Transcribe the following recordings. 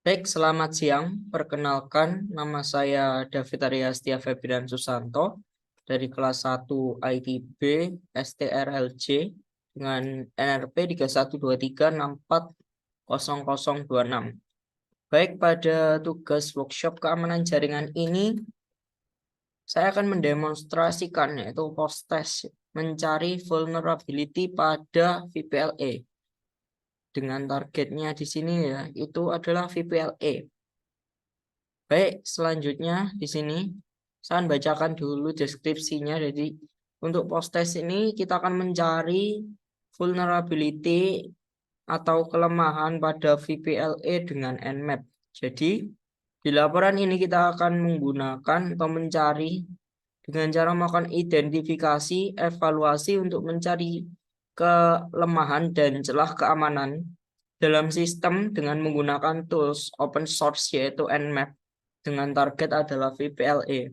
Baik, selamat siang. Perkenalkan, nama saya David Arya Setia Febrian Susanto dari kelas 1 ITB STRLJ dengan NRP 3123640026. Baik, pada tugas workshop keamanan jaringan ini, saya akan mendemonstrasikan yaitu post test mencari vulnerability pada VPLA. Dengan targetnya di sini ya, itu adalah VPLA. Baik, selanjutnya di sini saya akan bacakan dulu deskripsinya. Jadi untuk post test ini kita akan mencari vulnerability atau kelemahan pada VPLA dengan Nmap. Jadi di laporan ini kita akan menggunakan atau mencari dengan cara melakukan identifikasi, evaluasi untuk mencari kelemahan dan celah keamanan dalam sistem dengan menggunakan tools open source yaitu Nmap dengan target adalah VPLA.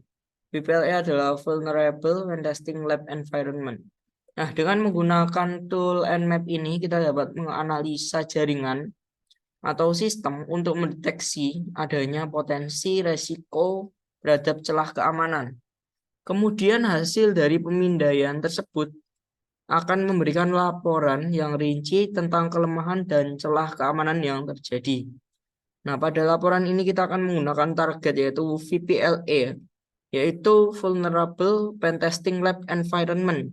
VPLA adalah Vulnerable When Testing Lab Environment. Nah, dengan menggunakan tool Nmap ini kita dapat menganalisa jaringan atau sistem untuk mendeteksi adanya potensi resiko terhadap celah keamanan. Kemudian hasil dari pemindaian tersebut akan memberikan laporan yang rinci tentang kelemahan dan celah keamanan yang terjadi. Nah, pada laporan ini kita akan menggunakan target yaitu VPLA, yaitu Vulnerable Pentesting Lab Environment.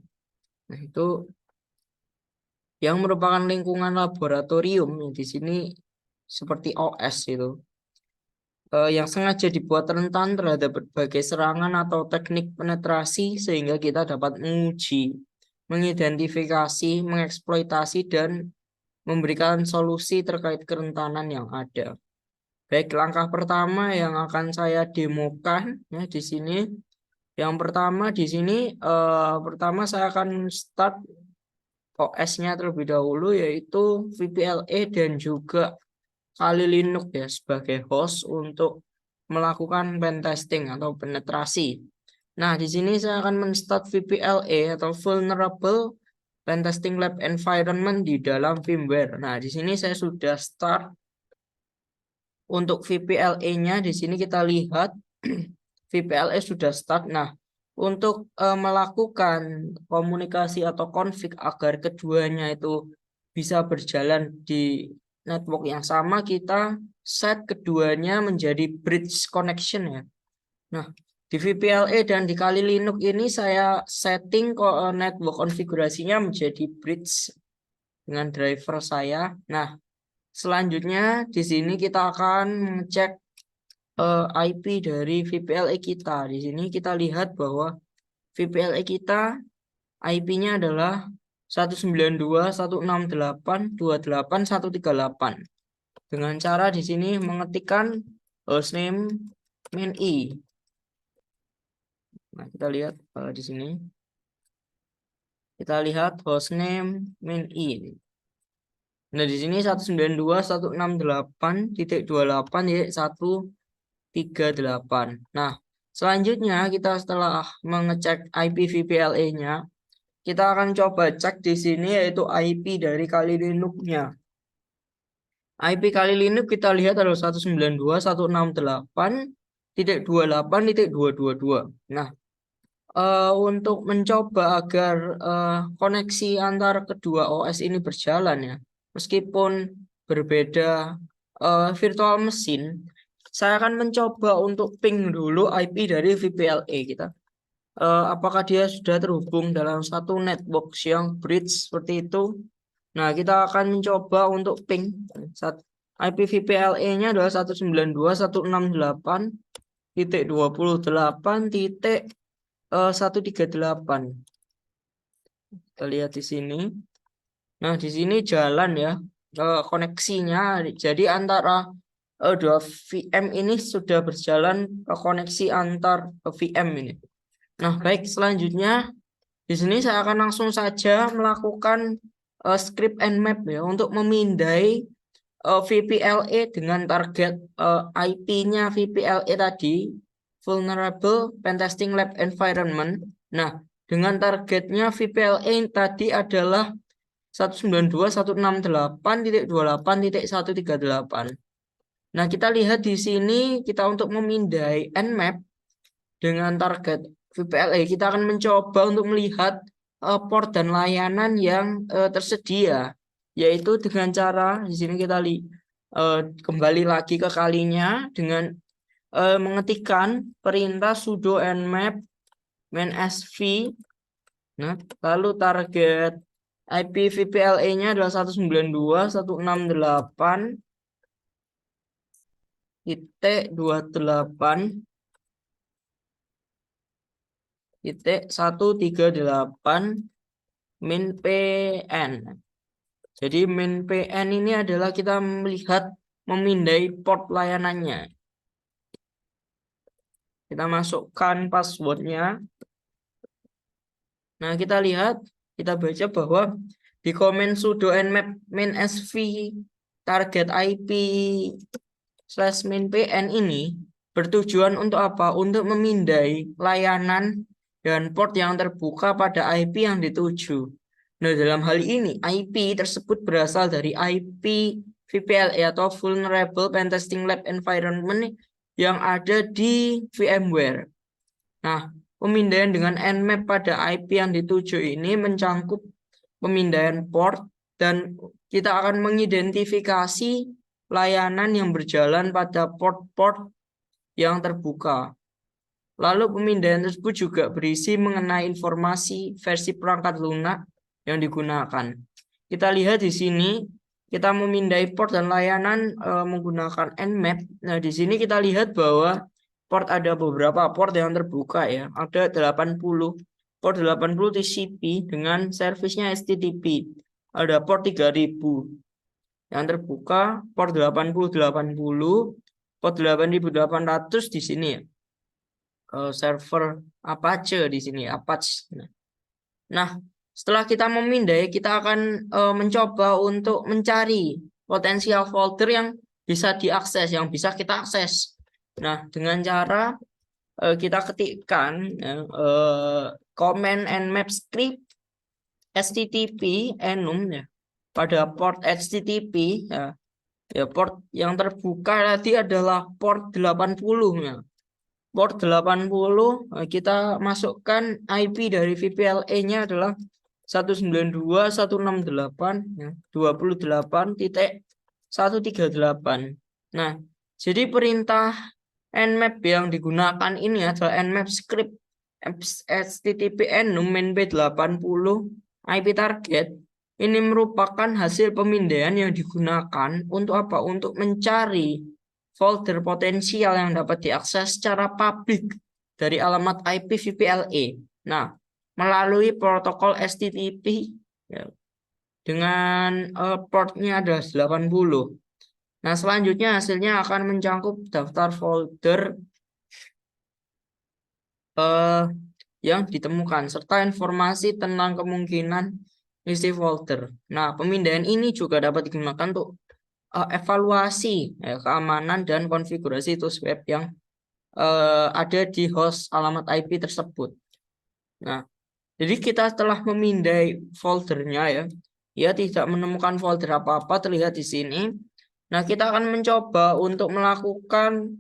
Nah, itu yang merupakan lingkungan laboratorium di sini seperti OS itu, yang sengaja dibuat rentan terhadap berbagai serangan atau teknik penetrasi sehingga kita dapat menguji, mengidentifikasi, mengeksploitasi, dan memberikan solusi terkait kerentanan yang ada. Baik, langkah pertama yang akan saya demokan ya di sini. Yang pertama di sini pertama saya akan start OS-nya terlebih dahulu yaitu VPLA dan juga Kali Linux ya sebagai host untuk melakukan pentesting atau penetrasi. Nah, di sini saya akan men-start VPLA atau Vulnerable Pentesting Lab Environment di dalam firmware. Nah, di sini saya sudah start. Untuk VPLA-nya di sini kita lihat VPLA sudah start. Nah, untuk melakukan komunikasi atau konfig agar keduanya itu bisa berjalan di network yang sama, kita set keduanya menjadi bridge connection ya. Nah, di VPLA dan di Kali Linux ini saya setting network konfigurasinya menjadi bridge dengan driver saya. Nah, selanjutnya di sini kita akan mengecek IP dari VPLA kita. Di sini kita lihat bahwa VPLA kita IP-nya adalah 192.168.28.138 dengan cara di sini mengetikkan hostname main i. Nah, kita lihat di sini. Kita lihat hostname main i. Nah, di sini 192.168.28.138. Nah, selanjutnya kita setelah mengecek IP VPLA-nya, kita akan coba cek di sini yaitu IP dari Kali Linux-nya. IP Kali Linux kita lihat adalah 192.168.28.222. Nah, untuk mencoba agar koneksi antar kedua OS ini berjalan ya, meskipun berbeda virtual mesin, saya akan mencoba untuk ping dulu IP dari VPLA kita. Apakah dia sudah terhubung dalam satu network yang bridge seperti itu? Nah, kita akan mencoba untuk ping. IP VPLA-nya adalah 192.168.28.138. Kita lihat di sini. Nah, di sini jalan ya koneksinya. Jadi antara dua VM ini sudah berjalan koneksi antar VM ini. Nah, baik, selanjutnya di sini saya akan langsung saja melakukan script Nmap ya untuk memindai VPLA dengan target IP-nya VPLA tadi, Vulnerable Pentesting Lab Environment. Nah, dengan targetnya VPLA tadi adalah 192.168.28.138. Nah, kita lihat di sini kita untuk memindai Nmap dengan target VPLA, kita akan mencoba untuk melihat port dan layanan yang tersedia, yaitu dengan cara di sini kita kembali lagi ke kalinya dengan mengetikkan perintah sudo nmap -v. Nah, lalu target IP VPLA-nya adalah 192.168.138 min PN. Jadi min PN ini adalah kita melihat memindai port layanannya. Kita masukkan passwordnya. Nah, kita lihat, kita baca bahwa di komen sudo nmap -v target IP /min PN ini bertujuan untuk apa? Untuk memindai layanan dan port yang terbuka pada IP yang dituju. Nah, dalam hal ini IP tersebut berasal dari IP VPLA atau Vulnerable Pentesting Lab Environment yang ada di VMware. Nah, pemindaian dengan Nmap pada IP yang dituju ini mencangkup pemindaian port dan kita akan mengidentifikasi layanan yang berjalan pada port-port yang terbuka. Lalu pemindaian tersebut juga berisi mengenai informasi versi perangkat lunak yang digunakan. Kita lihat di sini kita memindai port dan layanan menggunakan Nmap. Nah, di sini kita lihat bahwa port ada beberapa port yang terbuka ya. Ada 80 port 80 TCP dengan servisnya HTTP. Ada port 3000 yang terbuka, port 8080, port 8800 di sini ya. Server Apache di sini, Apache. Nah, setelah kita memindai, kita akan mencoba untuk mencari potensial folder yang bisa diakses, yang bisa kita akses. Nah, dengan cara kita ketikkan command nmap script http enum ya pada port http ya port yang terbuka tadi adalah port 80 ya. Port 80 kita masukkan IP dari VPLA-nya adalah 192.168.138. Nah, jadi perintah nmap yang digunakan ini adalah nmap script http enum -b80 IP target. Ini merupakan hasil pemindaian yang digunakan untuk apa? Untuk mencari folder potensial yang dapat diakses secara publik dari alamat IP VPLA. Nah, melalui protokol HTTP ya, dengan portnya adalah 80. Nah, selanjutnya hasilnya akan mencangkup daftar folder yang ditemukan serta informasi tentang kemungkinan isi folder. Nah, pemindaian ini juga dapat digunakan untuk evaluasi keamanan dan konfigurasi situs web yang ada di host alamat IP tersebut. Nah, jadi kita telah memindai foldernya ya. Ia tidak menemukan folder apa-apa terlihat di sini. Nah, kita akan mencoba untuk melakukan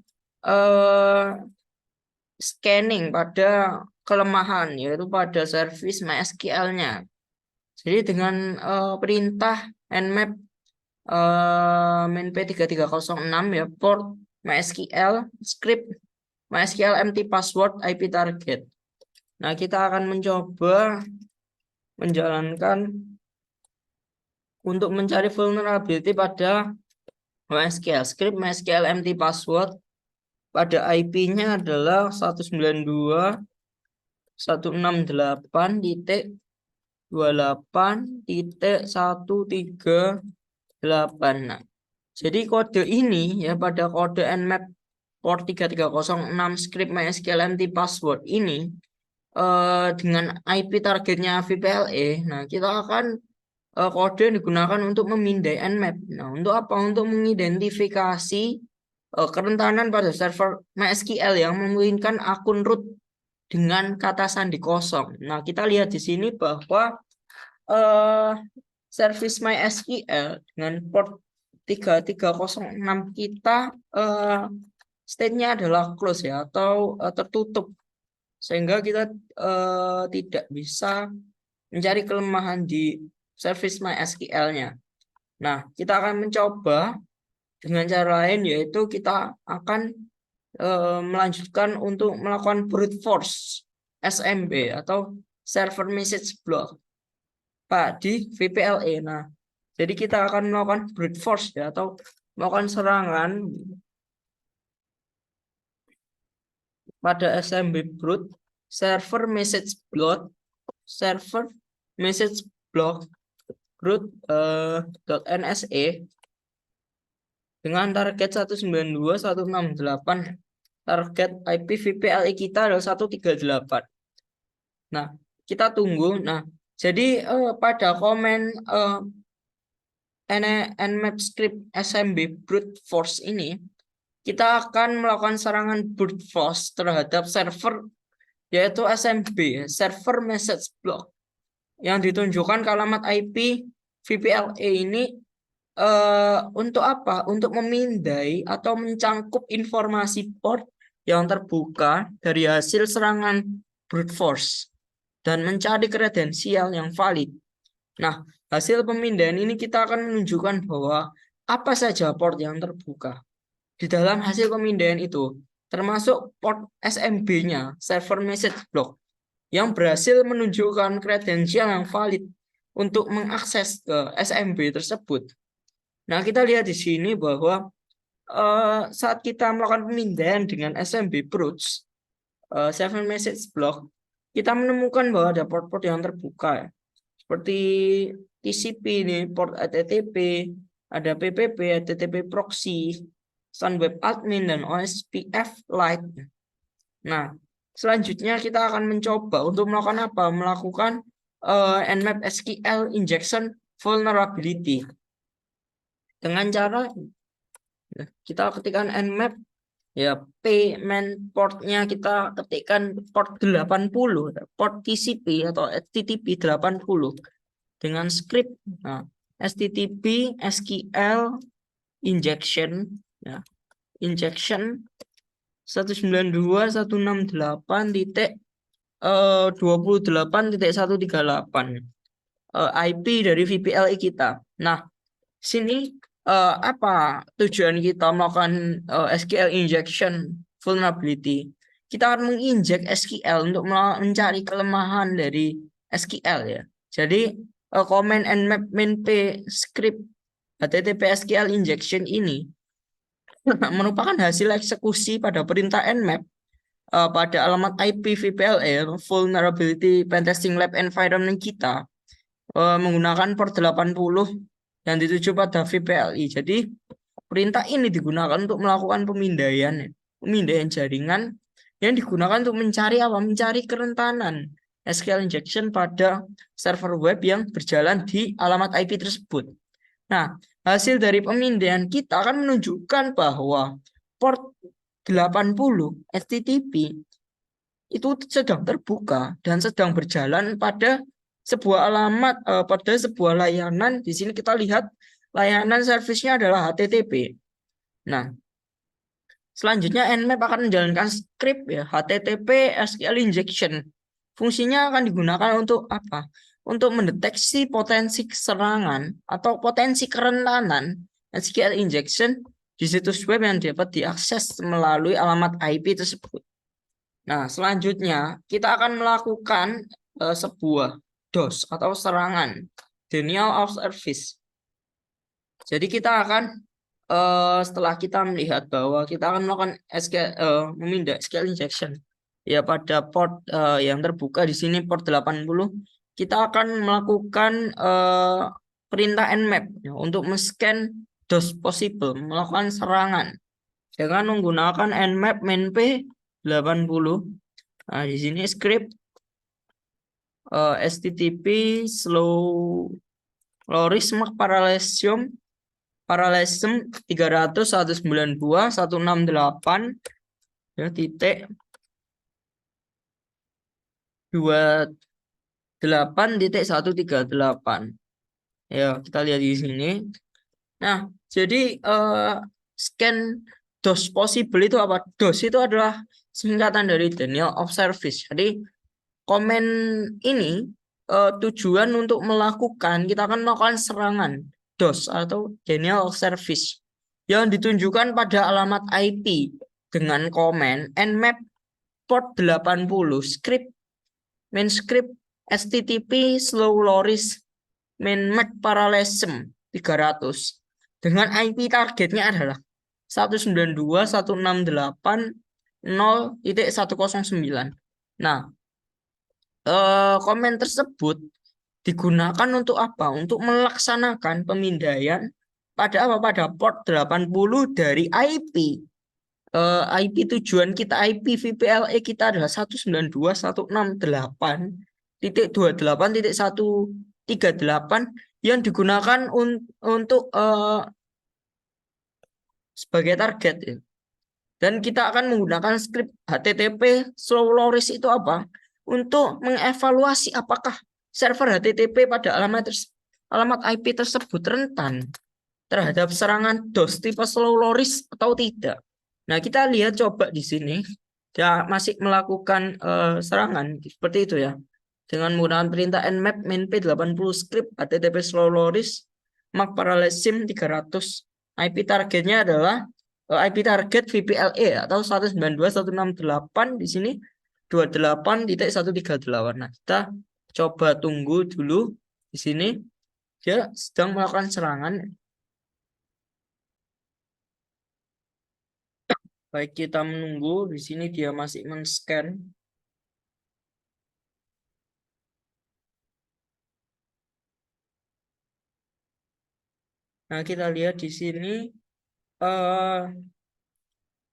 scanning pada kelemahan yaitu pada service MySQL-nya. Jadi dengan perintah nmap -p3306 ya port MySQL script MySQL empty password IP target. Nah, kita akan mencoba menjalankan untuk mencari vulnerability pada MySQL script MySQL empty password pada IP-nya adalah 192.168.138. Nah, jadi kode ini ya pada kode nmap port 3306 script MySQL empty password ini dengan IP targetnya VPLA. Nah, kita akan kode yang digunakan untuk memindai nmap. Nah, untuk apa? Untuk mengidentifikasi kerentanan pada server MySQL yang memungkinkan akun root dengan kata sandi kosong. Nah, kita lihat di sini bahwa service MySQL dengan port 3306 kita state-nya adalah close ya, atau tertutup, sehingga kita tidak bisa mencari kelemahan di service MySQL-nya. Nah, kita akan mencoba dengan cara lain, yaitu kita akan melanjutkan untuk melakukan brute force SMB atau server message block Pak di VPLA. Nah, jadi kita akan melakukan brute force ya, atau melakukan serangan pada SMB brute server message block root .nsa dengan target 192.168. Target IP VPLI kita adalah 138. Nah, kita tunggu. Nah, jadi pada komen nmap script SMB brute force ini, kita akan melakukan serangan brute force terhadap server, yaitu SMB, server message block, yang ditunjukkan ke alamat IP VPLA ini untuk apa? Untuk memindai atau mencangkup informasi port yang terbuka dari hasil serangan brute force dan mencari kredensial yang valid. Nah, hasil pemindaian ini kita akan menunjukkan bahwa apa saja port yang terbuka. Di dalam hasil pemindaian itu termasuk port SMB-nya, server message block, yang berhasil menunjukkan kredensial yang valid untuk mengakses ke SMB tersebut. Nah, kita lihat di sini bahwa saat kita melakukan pemindaian dengan SMB brute server message block, kita menemukan bahwa ada port-port yang terbuka, ya. Seperti TCP ini, port HTTP, ada PPP, HTTP proxy, Sunweb admin, dan OSPF Lite. Nah, selanjutnya kita akan mencoba untuk melakukan apa? Melakukan nmap SQL injection vulnerability. Dengan cara kita ketikkan nmap, ya, payment portnya kita ketikkan port 80, port TCP atau HTTP 80 dengan script HTTP SQL injection, ya, injection 192.168.28.138 IP dari VPLI kita. Nah, sini apa tujuan kita melakukan SQL injection vulnerability? Kita akan menginjek SQL untuk mencari kelemahan dari SQL, ya. Jadi command nmap mainp script HTTP SQL injection ini merupakan hasil eksekusi pada perintah nmap pada alamat IP VPLA vulnerability pentesting lab environment kita menggunakan port 80 yang dituju pada VPLI. Jadi perintah ini digunakan untuk melakukan pemindaian jaringan yang digunakan untuk mencari apa? Mencari kerentanan SQL injection pada server web yang berjalan di alamat IP tersebut. Nah, hasil dari pemindaian kita akan menunjukkan bahwa port 80 HTTP itu sedang terbuka dan sedang berjalan pada sebuah alamat, pada sebuah layanan. Di sini kita lihat layanan servisnya adalah HTTP. Nah, selanjutnya nmap akan menjalankan script, ya, HTTP SQL injection. Fungsinya akan digunakan untuk apa? Untuk mendeteksi potensi serangan atau potensi kerentanan SQL injection di situs web yang dapat diakses melalui alamat IP tersebut. Nah, selanjutnya kita akan melakukan sebuah DOS atau serangan, denial of service. Jadi kita akan setelah kita melihat bahwa kita akan melakukan memindah SQL injection, ya, pada port yang terbuka di sini port 80, kita akan melakukan perintah nmap, ya, untuk men-scan DOS possible, melakukan serangan dengan menggunakan nmap mainp 80. Nah, di sini script HTTP slow lorism parallelism 300.192.168 ya, titik 28.138. Ya, kita lihat di sini. Nah, jadi scan DOS possible itu apa? DOS itu adalah singkatan dari Denial of Service. Jadi komen ini tujuan untuk kita akan melakukan serangan DOS atau Denial of Service yang ditunjukkan pada alamat IP dengan komen nmap port 80 script main script HTTP slow loris main MAC parallelism 300 dengan IP targetnya adalah 192.168.0.109. Nah, komen tersebut digunakan untuk apa? Untuk melaksanakan pemindaian pada apa? Pada port 80 dari IP. IP tujuan kita, IP VPLE kita adalah 192.168.28.138 yang digunakan untuk sebagai target ya. Dan kita akan menggunakan script HTTP slow loris itu apa? Untuk mengevaluasi apakah server HTTP pada alamat IP tersebut rentan terhadap serangan DOS tipe slow loris atau tidak. Nah, kita lihat coba di sini dia masih melakukan serangan seperti itu ya. Dengan menggunakan perintah nmap main p80 script HTTP slow loris MAC parallelism 300. IP targetnya adalah IP target VPLE atau 192.168 di sini 28.138. Nah, kita coba tunggu dulu di sini dia sedang melakukan serangan. Baik, kita menunggu di sini dia masih men-scan. Nah, kita lihat di sini eh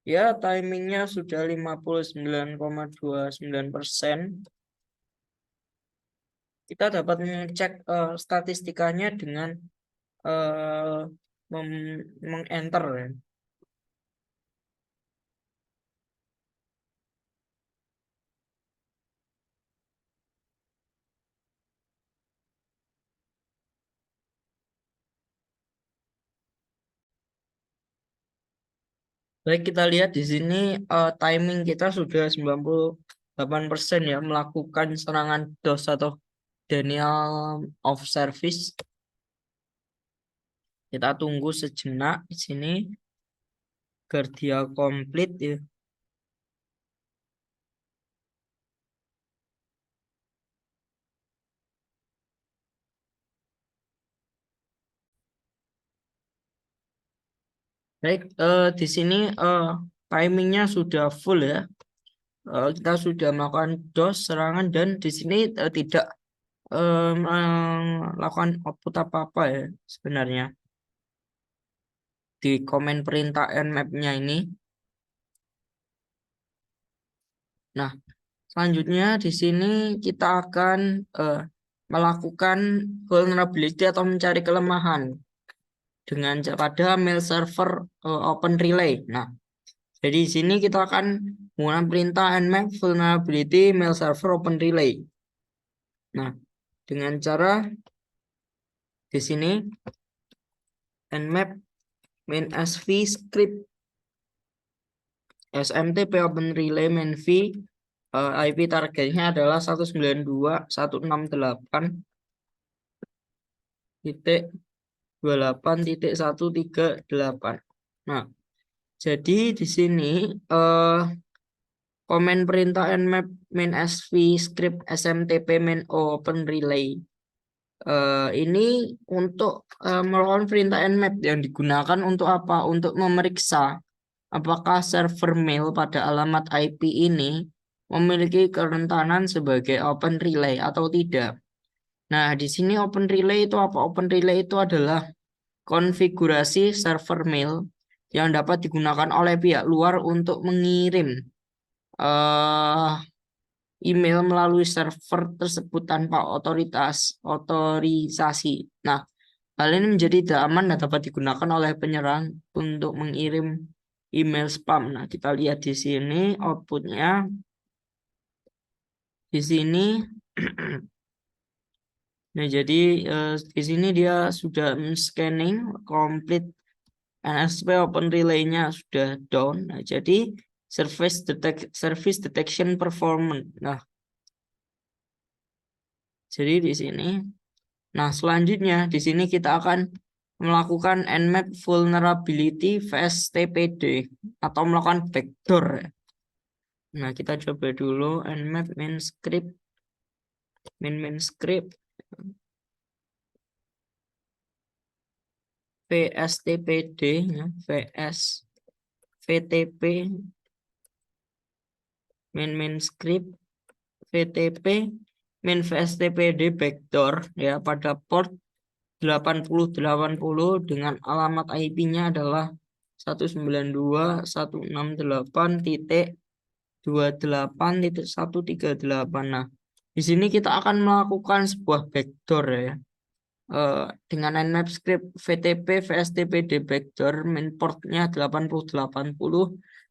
ya timingnya sudah 59,29%. Kita dapat mengecek statistikanya dengan eh meng-enter ya. Baik, kita lihat di sini timing kita sudah 98% ya melakukan serangan DOS atau denial of service. Kita tunggu sejenak di sini agar dia komplit ya. Baik, di sini timingnya sudah full ya. Kita sudah melakukan DOS serangan dan di sini tidak melakukan output apa-apa ya sebenarnya di komen perintah nmap-nya ini. Nah, selanjutnya di sini kita akan melakukan vulnerability atau mencari kelemahan dengan pada mail server open relay. Nah, jadi di sini kita akan menggunakan perintah nmap vulnerability mail server open relay. Nah, dengan cara di sini nmap main sv script smtp open relay main v IP targetnya adalah 192.168.28.138. Nah, jadi di sini komen perintah nmap main sv script smtp main open relay ini untuk melakukan perintah nmap yang digunakan untuk apa? Untuk memeriksa apakah server mail pada alamat IP ini memiliki kerentanan sebagai open relay atau tidak. Nah, di sini open relay itu apa? Open relay itu adalah konfigurasi server mail yang dapat digunakan oleh pihak luar untuk mengirim eh, email melalui server tersebut tanpa otorisasi. Nah, hal ini menjadi tidak aman dan dapat digunakan oleh penyerang untuk mengirim email spam. Nah, kita lihat di sini outputnya. Di sini Nah, jadi di sini dia sudah scanning complete NSP Open Relay-nya sudah down. Nah, jadi service detection performance. Nah, jadi di sini. Nah, selanjutnya di sini kita akan melakukan Nmap vulnerability vs TPD atau melakukan backdoor. Nah, kita coba dulu Nmap main script VSTPD ya, VS VTP main script VTP main VSTPD backdoor ya pada port 8080 dengan alamat IP-nya adalah 192.168.28.138. Nah, di sini kita akan melakukan sebuah backdoor ya. Dengan Nmap script VTP VSTPD backdoor main portnya 8080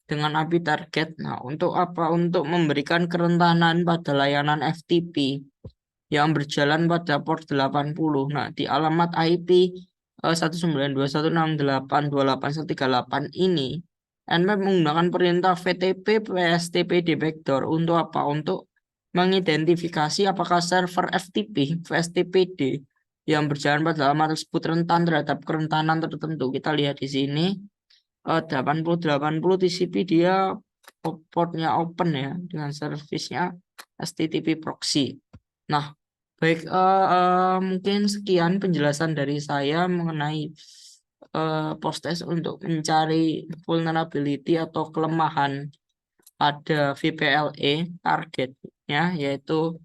dengan API target. Nah, untuk apa? Untuk memberikan kerentanan pada layanan FTP yang berjalan pada port 80. Nah, di alamat IP 192.168.28.138 ini Nmap menggunakan perintah VTP PSTP di backdoor untuk apa? Untuk mengidentifikasi apakah server FTP VSTPD yang berjalan pada alamat tersebut rentan terhadap kerentanan tertentu. Kita lihat di sini 8080 TCP dia portnya open ya dengan servisnya HTTP proxy. Nah, baik, mungkin sekian penjelasan dari saya mengenai post-test untuk mencari vulnerability atau kelemahan pada VPLE targetnya, yaitu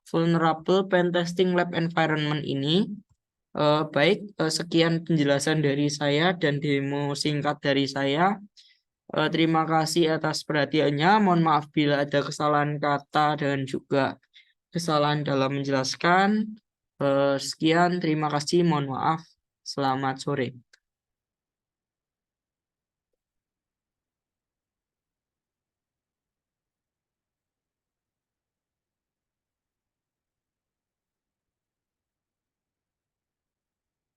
vulnerable pentesting lab environment ini. Baik, sekian penjelasan dari saya dan demo singkat dari saya. Terima kasih atas perhatiannya. Mohon maaf bila ada kesalahan kata dan juga kesalahan dalam menjelaskan. Sekian, terima kasih, mohon maaf. Selamat sore.